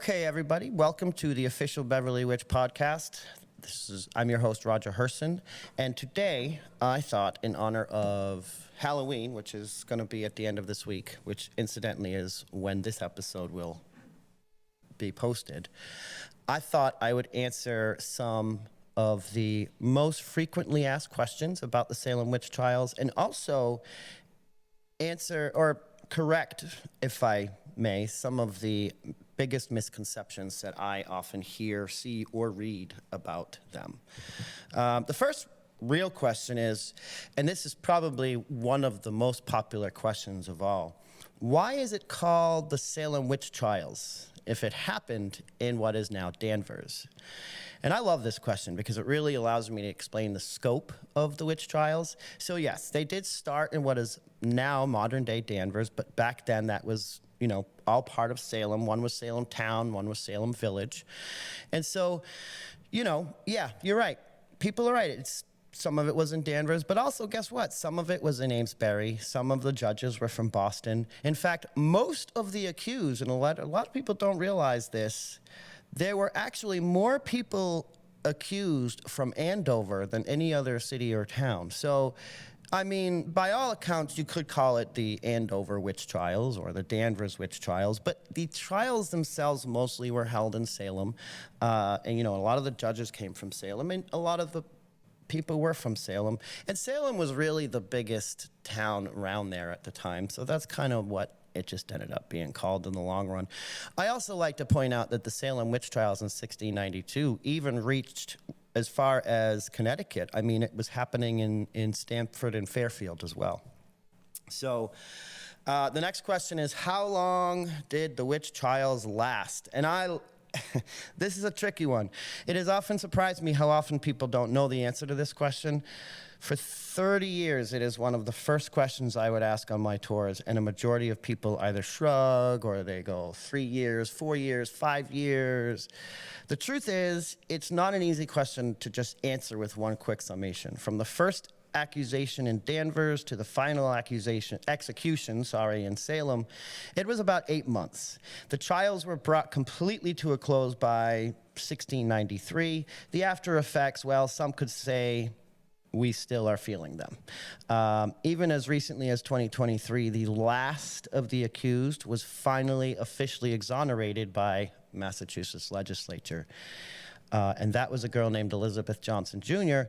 Okay, everybody, welcome to the official Beverly Witch podcast. I'm your host, Roger Herson, and today I thought, in honor of Halloween, which is going to be at the end of this week, which incidentally is when this episode will be posted, I thought I would answer some of the most frequently asked questions about the Salem witch trials, and also answer or correct, if I may, some of the biggest misconceptions that I often hear, see, or read about them. The first real question is, and this is probably one of the most popular questions of all, why is it called the Salem witch trials if it happened in what is now Danvers? And I love this question because it really allows me to explain the scope of the witch trials. So yes, they did start in what is now modern day Danvers, but back then that was, all part of Salem. One was Salem town, one was Salem village. And so, yeah, you're right. People are right. Some of it was in Danvers, but also guess what? Some of it was in Amesbury. Some of the judges were from Boston. In fact, most of the accused, and a lot of people don't realize this, there were actually more people accused from Andover than any other city or town. So, by all accounts, you could call it the Andover witch trials or the Danvers witch trials, but the trials themselves mostly were held in Salem. And a lot of the judges came from Salem, and a lot of the people were from Salem. And Salem was really the biggest town around there at the time, so that's kind of what it just ended up being called in the long run. I also like to point out that the Salem witch trials in 1692 even reached as far as Connecticut. It was happening in Stamford and Fairfield as well. So the next question is, how long did the witch trials last? And this is a tricky one. It has often surprised me how often people don't know the answer to this question. For 30 years, it is one of the first questions I would ask on my tours, and a majority of people either shrug or they go 3 years, 4 years, 5 years. The truth is, it's not an easy question to just answer with one quick summation. From the first accusation in Danvers to the final execution in Salem, it was about 8 months. The trials were brought completely to a close by 1693. The after effects, well, some could say we still are feeling them. Even as recently as 2023, the last of the accused was finally officially exonerated by Massachusetts legislature. And that was a girl named Elizabeth Johnson Jr.,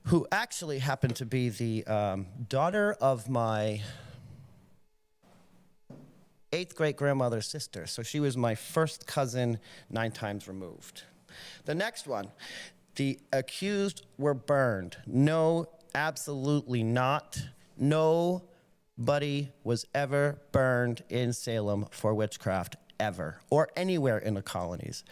who actually happened to be the daughter of my 8th great-grandmother's sister. So she was my first cousin 9 times removed. The next one, the accused were burned. No, absolutely not. Nobody was ever burned in Salem for witchcraft, ever, or anywhere in the colonies.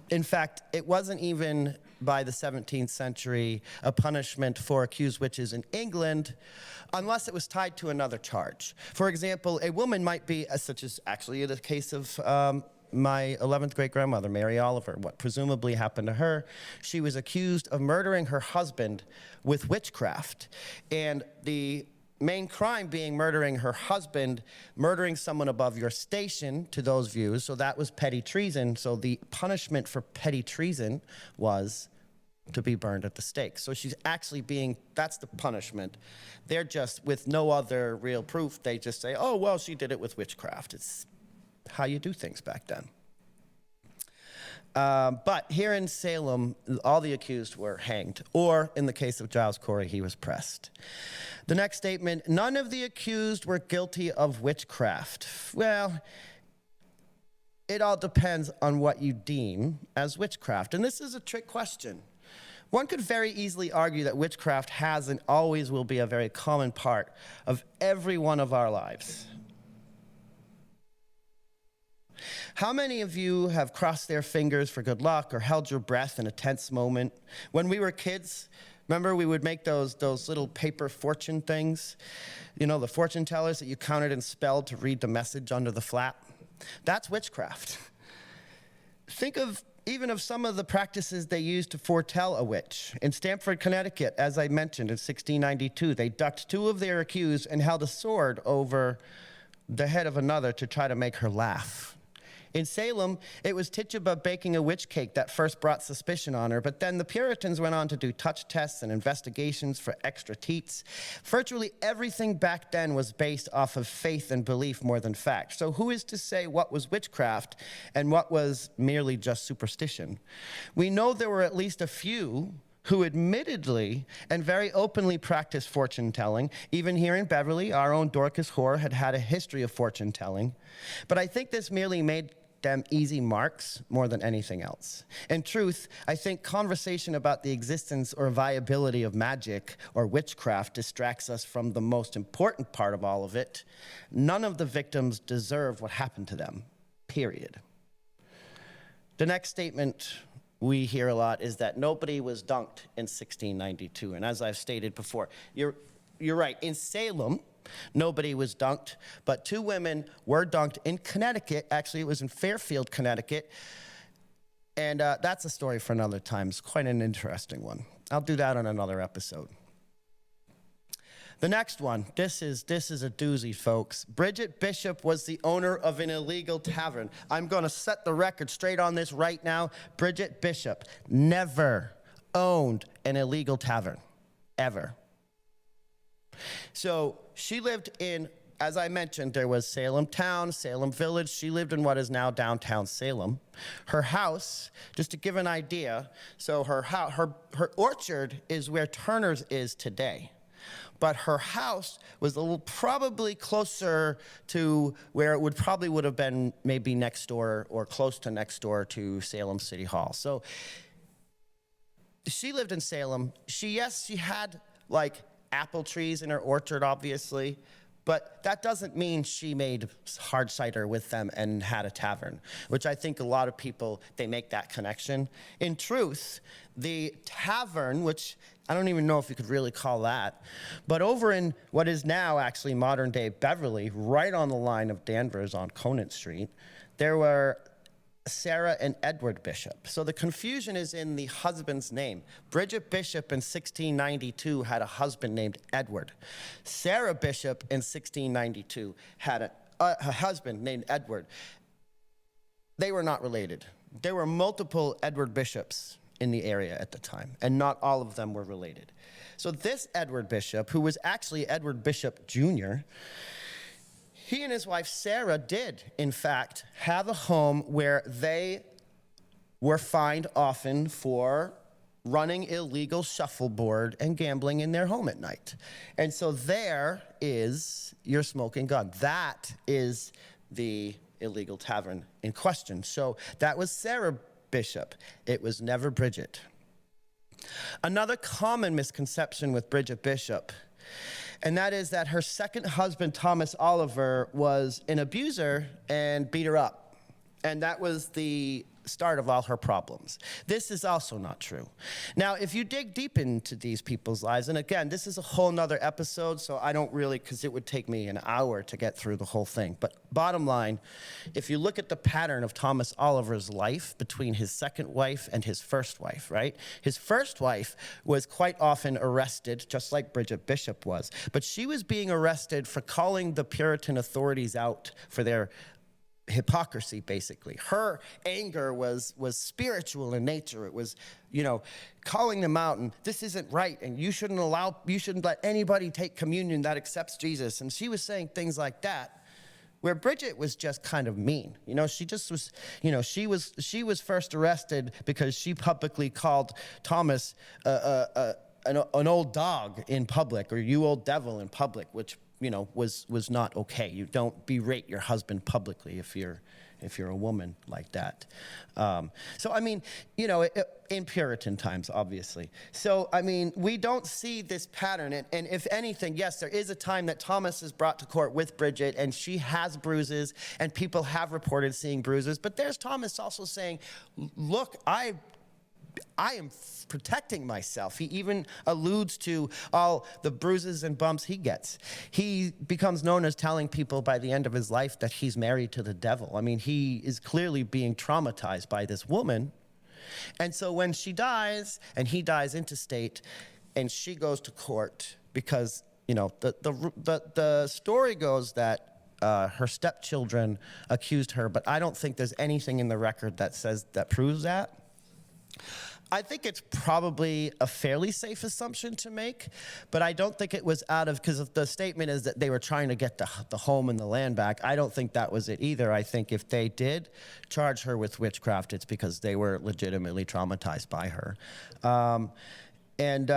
In fact, it wasn't even by the 17th century a punishment for accused witches in England unless it was tied to another charge. For example, a woman might be, such as actually the case of my 11th great-grandmother, Mary Oliver, what presumably happened to her, she was accused of murdering her husband with witchcraft. And the main crime being murdering her husband, murdering someone above your station to those views, so that was petty treason. So the punishment for petty treason was to be burned at the stake. So she's actually that's the punishment. They're just, with no other real proof, they just say, oh, well, she did it with witchcraft. It's how you do things back then. But here in Salem, all the accused were hanged, or in the case of Giles Corey, he was pressed. The next statement, none of the accused were guilty of witchcraft. Well, it all depends on what you deem as witchcraft, and this is a trick question. One could very easily argue that witchcraft has and always will be a very common part of every one of our lives. How many of you have crossed their fingers for good luck or held your breath in a tense moment? When we were kids, remember we would make those little paper fortune things? The fortune tellers that you counted and spelled to read the message under the flap? That's witchcraft. Think of even of some of the practices they used to foretell a witch. In Stamford, Connecticut, as I mentioned, in 1692, they ducked 2 of their accused and held a sword over the head of another to try to make her laugh. In Salem, it was Tituba baking a witch cake that first brought suspicion on her, but then the Puritans went on to do touch tests and investigations for extra teats. Virtually everything back then was based off of faith and belief more than fact. So who is to say what was witchcraft and what was merely just superstition? We know there were at least a few who admittedly and very openly practiced fortune-telling. Even here in Beverly, our own Dorcas Hoare had a history of fortune-telling. But I think this merely made them easy marks more than anything else. In truth, I think conversation about the existence or viability of magic or witchcraft distracts us from the most important part of all of it. None of the victims deserve what happened to them, period. The next statement we hear a lot is that nobody was dunked in 1692. And as I've stated before, you're right. In Salem, nobody was dunked, but 2 women were dunked in Connecticut. Actually, it was in Fairfield, Connecticut. And that's a story for another time. It's quite an interesting one. I'll do that on another episode. The next one, this is a doozy, folks. Bridget Bishop was the owner of an illegal tavern. I'm going to set the record straight on this right now. Bridget Bishop never owned an illegal tavern, ever. So she lived in, as I mentioned, there was Salem Town, Salem Village. She lived in what is now downtown Salem. Her house, just to give an idea, so her orchard is where Turner's is today. But her house was probably closer to where it would have been maybe next door or close to next door to Salem City Hall. So she lived in Salem. She had like apple trees in her orchard, obviously, but that doesn't mean she made hard cider with them and had a tavern, which I think a lot of people, they make that connection. In truth, the tavern, which I don't even know if you could really call that, but over in what is now actually modern day Beverly, right on the line of Danvers on Conant Street, there were Sarah and Edward Bishop. So the confusion is in the husband's name. Bridget Bishop in 1692 had a husband named Edward. Sarah Bishop in 1692 had a husband named Edward. They were not related. There were multiple Edward Bishops in the area at the time, and not all of them were related. So this Edward Bishop, who was actually Edward Bishop Jr., he and his wife Sarah did, in fact, have a home where they were fined often for running illegal shuffleboard and gambling in their home at night. And so there is your smoking gun. That is the illegal tavern in question. So that was Sarah Bishop. It was never Bridget. Another common misconception with Bridget Bishop, and that is that her second husband, Thomas Oliver, was an abuser and beat her up. And that was the start of all her problems. This is also not true. Now, if you dig deep into these people's lives, and again, this is a whole nother episode, so I don't really, because it would take me an hour to get through the whole thing. But bottom line, if you look at the pattern of Thomas Oliver's life between his second wife and his first wife, right? His first wife was quite often arrested, just like Bridget Bishop was. But she was being arrested for calling the Puritan authorities out for their hypocrisy, basically. Her anger was spiritual in nature. It was, calling them out, and this isn't right, and you shouldn't let anybody take communion that accepts Jesus. And she was saying things like that, where Bridget was just kind of mean. She just was, she was first arrested because she publicly called Thomas an old dog in public, or you old devil in public, which was not okay. You don't berate your husband publicly if you're a woman like that. So, I mean, in Puritan times, obviously. So, I mean, we don't see this pattern. And if anything, yes, there is a time that Thomas is brought to court with Bridget, and she has bruises, and people have reported seeing bruises. But there's Thomas also saying, look, I am protecting myself. He even alludes to all the bruises and bumps he gets. He becomes known as telling people by the end of his life that he's married to the devil. I mean, he is clearly being traumatized by this woman. And so when she dies, and he dies interstate, and she goes to court, because, the story goes that her stepchildren accused her, but I don't think there's anything in the record that proves that. I think it's probably a fairly safe assumption to make, but I don't think it was because the statement is that they were trying to get the home and the land back. I don't think that was it either. I think if they did charge her with witchcraft, it's because they were legitimately traumatized by her. And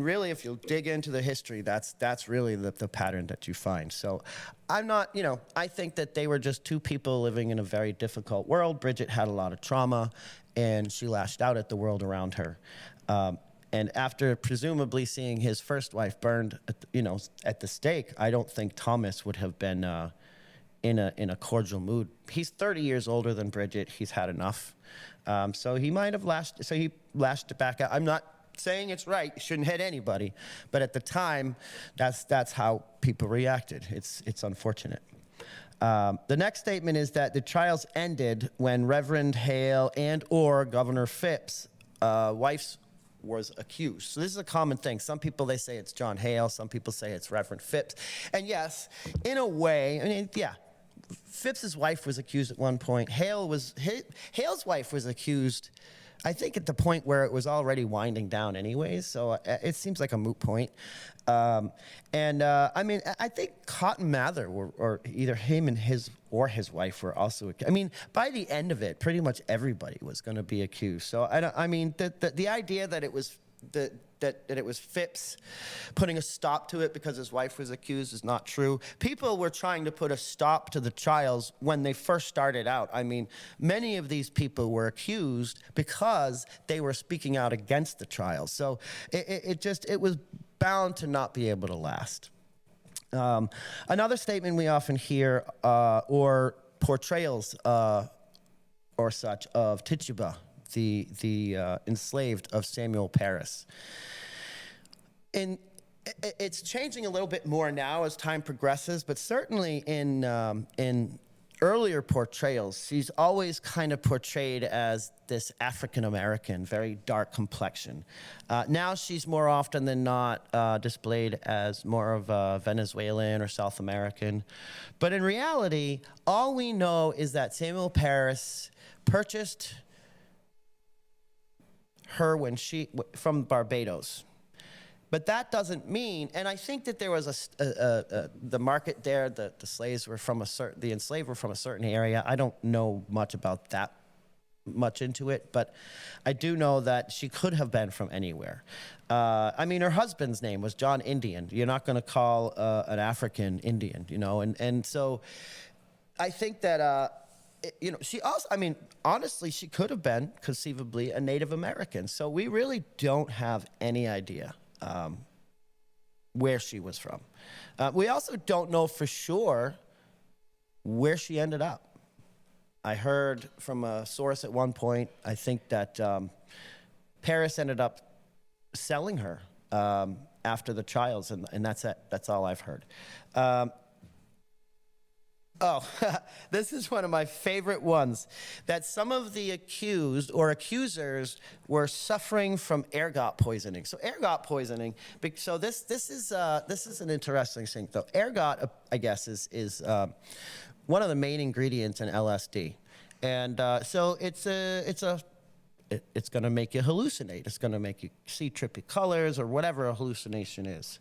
really, if you dig into the history, that's really the pattern that you find. So I'm not, I think that they were just two people living in a very difficult world. Bridget had a lot of trauma, and she lashed out at the world around her. And after presumably seeing his first wife burned, at the stake, I don't think Thomas would have been in a cordial mood. He's 30 years older than Bridget. He's had enough. So he might have lashed it back out. I'm not saying it's right. You shouldn't hit anybody. But at the time, that's how people reacted. It's unfortunate. The next statement is that the trials ended when Reverend Hale or Governor Phipps's wife was accused. So this is a common thing. Some people, they say it's John Hale. Some people say it's Reverend Phipps. And yes, in a way, Phipps's wife was accused at one point. Hale's wife was accused, I think, at the point where it was already winding down anyways, so it seems like a moot point. I think Cotton Mather, or either him and his wife were also, by the end of it, pretty much everybody was going to be accused. So the idea that it was that it was Phipps putting a stop to it because his wife was accused is not true. People were trying to put a stop to the trials when they first started out. Many of these people were accused because they were speaking out against the trials. So it was bound to not be able to last. Another statement we often hear, or portrayals or such, of Tituba, the enslaved of Samuel Parris. It's changing a little bit more now as time progresses, but certainly in earlier portrayals, she's always kind of portrayed as this African-American, very dark complexion. Now she's more often than not displayed as more of a Venezuelan or South American. But in reality, all we know is that Samuel Parris purchased her from Barbados. But that doesn't mean, and I think that there was the market there, the enslaved were from a certain area. I don't know much about that much into it, but I do know that she could have been from anywhere. Her husband's name was John Indian. You're not going to call an African Indian, and so I think that, she also, honestly, she could have been conceivably a Native American. So we really don't have any idea where she was from. We also don't know for sure where she ended up. I heard from a source at one point, I think that Parris ended up selling her after the trials, and that's it. That's all I've heard. This is one of my favorite ones, that some of the accused or accusers were suffering from ergot poisoning. So ergot poisoning, so this is an interesting thing, though. Ergot, I guess, is one of the main ingredients in LSD. And so it's going to make you hallucinate. It's going to make you see trippy colors or whatever a hallucination is.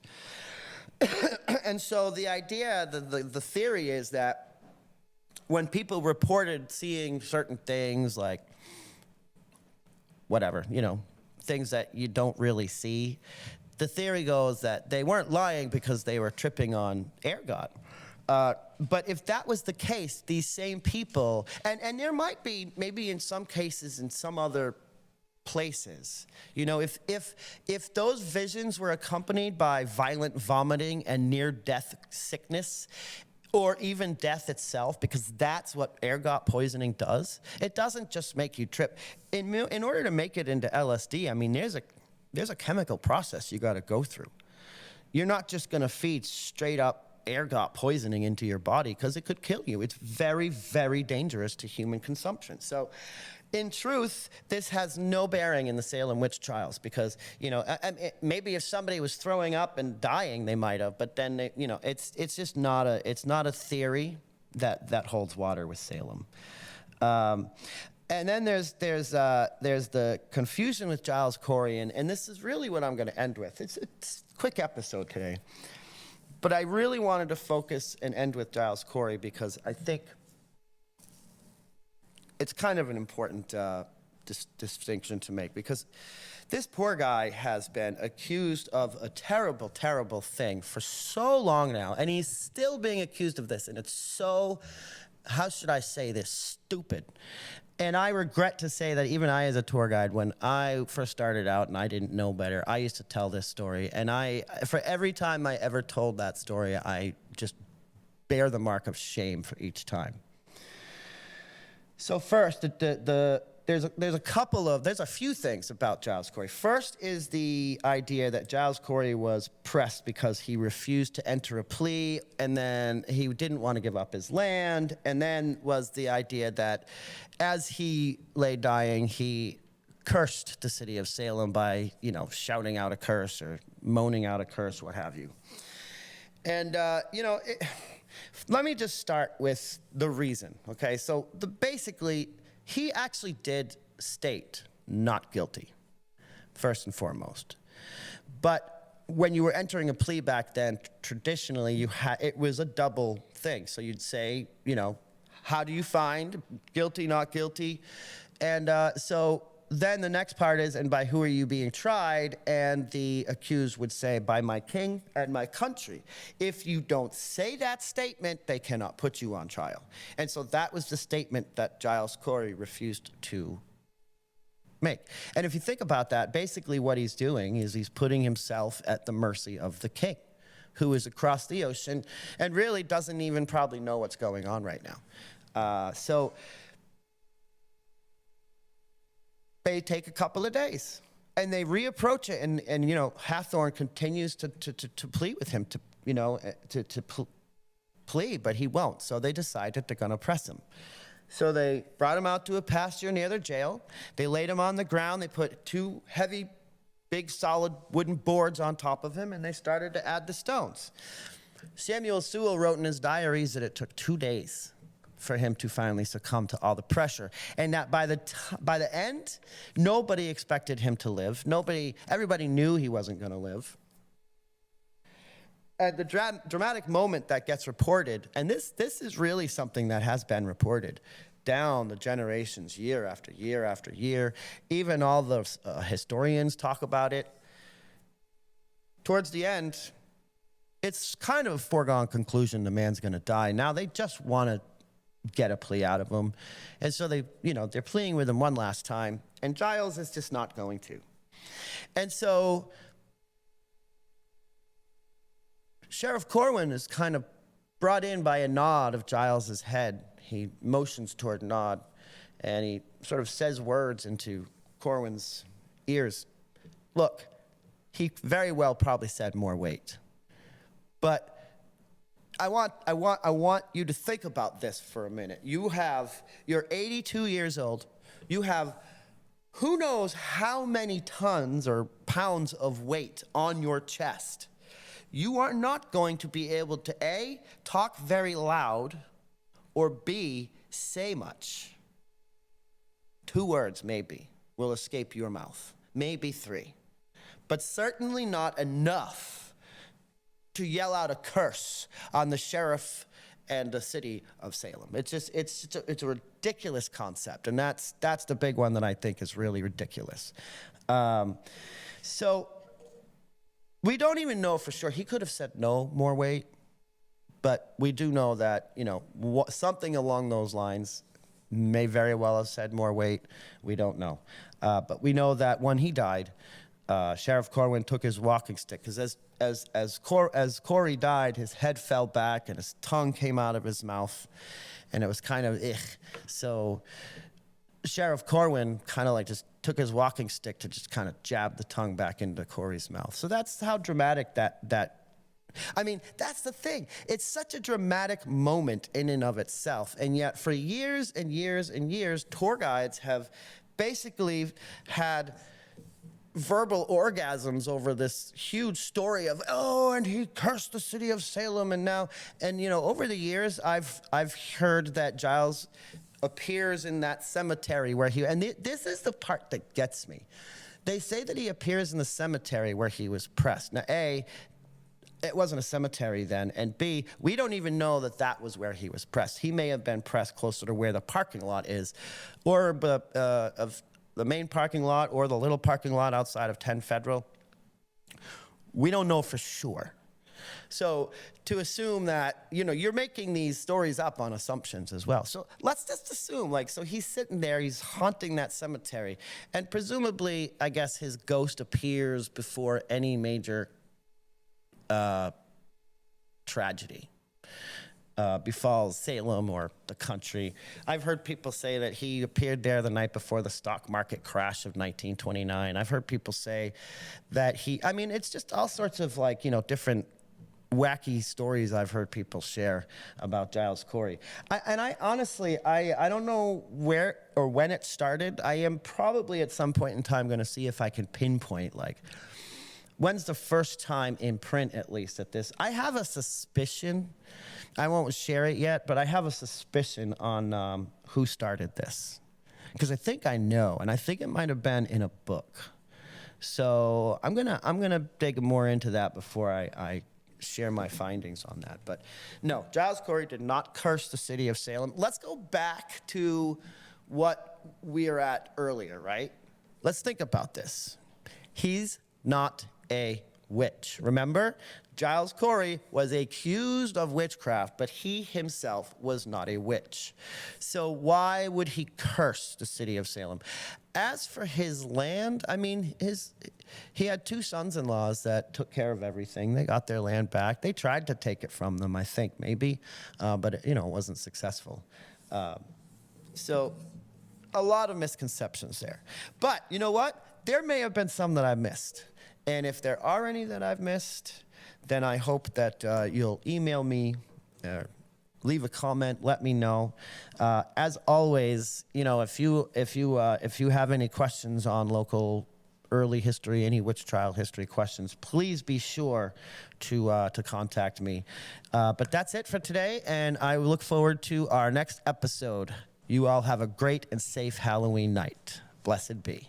And so the idea, the theory is that when people reported seeing certain things, like whatever, things that you don't really see, the theory goes that they weren't lying because they were tripping on ergot. But if that was the case, these same people, and there might be, maybe in some cases in some other places, if those visions were accompanied by violent vomiting and near-death sickness, or even death itself, because that's what ergot poisoning does. It doesn't just make you trip. In order to make it into LSD, there's a chemical process you got to go through. You're not just going to feed straight up ergot poisoning into your body because it could kill you. It's very, very dangerous to human consumption. So in truth, this has no bearing in the Salem witch trials because, maybe if somebody was throwing up and dying, they might have, but then, it's just not a theory that holds water with Salem. And then there's the confusion with Giles Corey, and this is really what I'm going to end with. It's a quick episode today, but I really wanted to focus and end with Giles Corey because I think it's kind of an important distinction to make, because this poor guy has been accused of a terrible, terrible thing for so long now, and he's still being accused of this, and it's so, how should I say this, stupid. And I regret to say that even I, as a tour guide, when I first started out and I didn't know better, I used to tell this story. And for every time I ever told that story, I just bear the mark of shame for each time. So first, there's a few things about Giles Corey. First is the idea that Giles Corey was pressed because he refused to enter a plea, and then he didn't want to give up his land, and then was the idea that as he lay dying, he cursed the city of Salem by, shouting out a curse or moaning out a curse, what have you. And, let me just start with the reason, okay? So basically, he actually did state not guilty, first and foremost. But when you were entering a plea back then, traditionally, it was a double thing. So you'd say, how do you find guilty, not guilty? And so then the next part is, and by who are you being tried? And the accused would say, by my king and my country. If you don't say that statement, they cannot put you on trial. And so that was the statement that Giles Corey refused to make. And if you think about that, basically what he's doing is he's putting himself at the mercy of the king, who is across the ocean and really doesn't even probably know what's going on right now. So they take a couple of days, and they reapproach it, and Hathorne continues to plead with him to plead, but he won't. So they decide that they're going to press him. So they brought him out to a pasture near their jail. They laid him on the ground. They put two heavy, big, solid wooden boards on top of him, and they started to add the stones. Samuel Sewall wrote in his diaries that it took 2 days for him to finally succumb to all the pressure, and that by the end, nobody expected him to live. Everybody knew he wasn't going to live. And the dramatic moment that gets reported, and this is really something that has been reported down the generations, year after year after year. Even all the historians talk about it. Towards the end, it's kind of a foregone conclusion the man's going to die. Now they just want to get a plea out of him. And so they're pleading with him one last time, and Giles is just not going to. And so Sheriff Corwin is kind of brought in by a nod of Giles's head. He motions toward Nod, and he sort of says words into Corwin's ears. Look, he very well probably said more weight. But I want you to think about this for a minute. You're 82 years old. You have who knows how many tons or pounds of weight on your chest. You are not going to be able to A, talk very loud, or B, say much. 2 words, maybe, will escape your mouth. Maybe 3. But certainly not enough to yell out a curse on the sheriff and the city of Salem. It's a ridiculous concept, and that's the big one that I think is really ridiculous. So we don't even know for sure. He could have said no more weight, but we do know that something along those lines may very well have said more weight. We don't know, but we know that when he died, Sheriff Corwin took his walking stick, because as Corey died, his head fell back and his tongue came out of his mouth, and it was kind of So Sheriff Corwin kind of just took his walking stick to just kind of jab the tongue back into Corey's mouth. So that's how dramatic that I mean, that's the thing. It's such a dramatic moment in and of itself. And yet, for years and years and years, tour guides have basically had verbal orgasms over this huge story of, oh, and he cursed the city of Salem. And now, and you know, over the years, I've heard that Giles appears in that cemetery where he, and this is the part that gets me. They say that he appears in the cemetery where he was pressed. Now, A, it wasn't a cemetery then, and B, we don't even know that that was where he was pressed. He may have been pressed closer to where the parking lot is, or of the main parking lot, or the little parking lot outside of 10 Federal. We don't know for sure. So to assume that, you know, you're making these stories up on assumptions as well. So let's just assume, like, so he's sitting there, he's haunting that cemetery, and presumably, I guess his ghost appears before any major tragedy befalls Salem or the country. I've heard people say that he appeared there the night before the stock market crash of 1929. I've heard people say that I mean, it's just all sorts of, like, you know, different wacky stories I've heard people share about Giles Corey. I honestly, I don't know where or when it started. I am probably at some point in time going to see if I can pinpoint, like, when's the first time in print, at least, at this? I have a suspicion. I won't share it yet, but I have a suspicion on who started this. Because I think I know, and I think it might have been in a book. So I'm gonna dig more into that before I share my findings on that. But no, Giles Corey did not curse the city of Salem. Let's go back to what we were at earlier, right? Let's think about this. He's not a witch. Remember, Giles Corey was accused of witchcraft, but he himself was not a witch. So why would he curse the city of Salem? As for his land, I mean, he had two sons-in-laws that took care of everything. They got their land back. They tried to take it from them, I think, maybe, but it, you know, wasn't successful. So a lot of misconceptions there. But you know what? There may have been some that I missed. And if there are any that I've missed, then I hope that you'll email me, leave a comment, let me know. As always, you know, if you have any questions on local early history, any witch trial history questions, please be sure to contact me. But that's it for today, and I look forward to our next episode. You all have a great and safe Halloween night. Blessed be.